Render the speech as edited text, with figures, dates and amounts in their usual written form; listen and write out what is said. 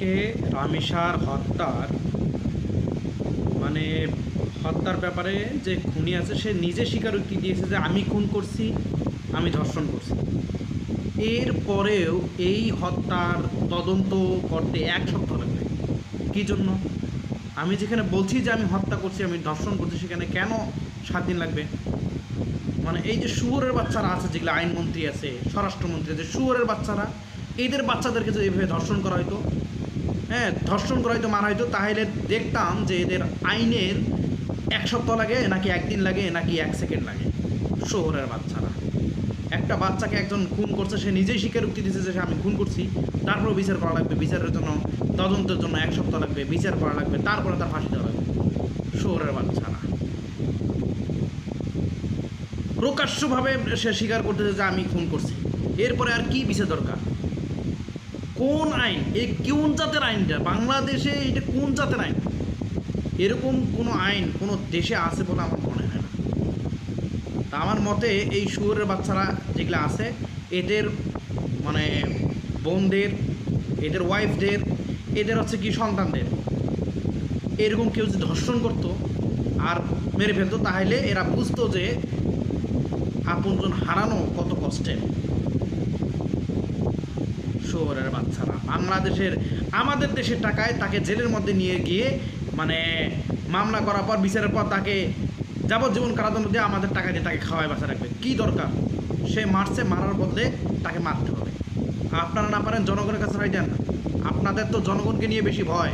আজকে রামেসার হত্যার ব্যাপারে যে খুনি আছে সে নিজে স্বীকারোক্তি দিয়েছে যে আমি খুন করছি, আমি ধর্ষণ করছি। এরপরেও এই হত্যার তদন্ত করতে 1 সপ্তাহ লাগবে। কী জন্য? আমি যেখানে বলছি যে আমি হত্যা করছি, আমি ধর্ষণ করছি, সেখানে কেন 7 দিন লাগবে? মানে এই যে শুয়োরের বাচ্চারা আছে, যেগুলো আইনমন্ত্রী আছে, স্বরাষ্ট্রমন্ত্রী আছে, শুয়োরের বাচ্চারা, এদের বাচ্চাদেরকে যদি এভাবে ধর্ষণ করা হতো, ধর্ষণ করা হয়তো, মারা হয়তো, তাহলে দেখতাম যে এদের আইনের 1 সপ্তাহ লাগে নাকি 1 দিন লাগে নাকি 1 সেকেন্ড লাগে। শহরের বাচ্চারা, একটা বাচ্চাকে একজন খুন করছে, সে নিজেই স্বীকারোক্তি দিচ্ছে যে আমি খুন করছি, তারপরেও বিচার করা লাগবে, বিচারের জন্য, তদন্তের জন্য 1 সপ্তাহ লাগবে, বিচার করা লাগবে, তারপরে তার ফাঁসি দেওয়া লাগবে। শহরের বাচ্চারা প্রকাশ্যভাবে সে স্বীকার করতেছে যে আমি খুন করছি। এরপরে আর কি বিচার দরকার? কোন আইন? এই কোন জাতের আইনটা বাংলাদেশে? এটা কোন জাতের আইন? এরকম কোনো আইন কোনো দেশে আছে বলে আমার মনে হয় না। তা আমার মতে এই শুয়োরের বাচ্চারা যেগুলো আছে, এদের মানে বোনদের, এদের ওয়াইফদের, এদের হচ্ছে কি সন্তানদের এরকম কেউ যদি ধর্ষণ করতো আর মেরে ফেলতো, তাহলে এরা বুঝতো যে আপনজন হারানো কত কষ্টের। শহরের বাচ্চারা বাংলাদেশের, আমাদের দেশের টাকায় তাকে জেলের মধ্যে নিয়ে গিয়ে মামলা করার পর, বিচারের পর তাকে যাবজ্জীবন কারাদণ্ড দিয়ে আমাদের টাকা দিয়ে তাকে খাওয়ায় বাঁচা রাখবে। কী দরকার? সে মারছে, মারার বদলে তাকে মারতে হবে। আপনারা না পারেন জনগণের কাছে রায় দেন। আপনাদের তো জনগণকে নিয়ে বেশি ভয়।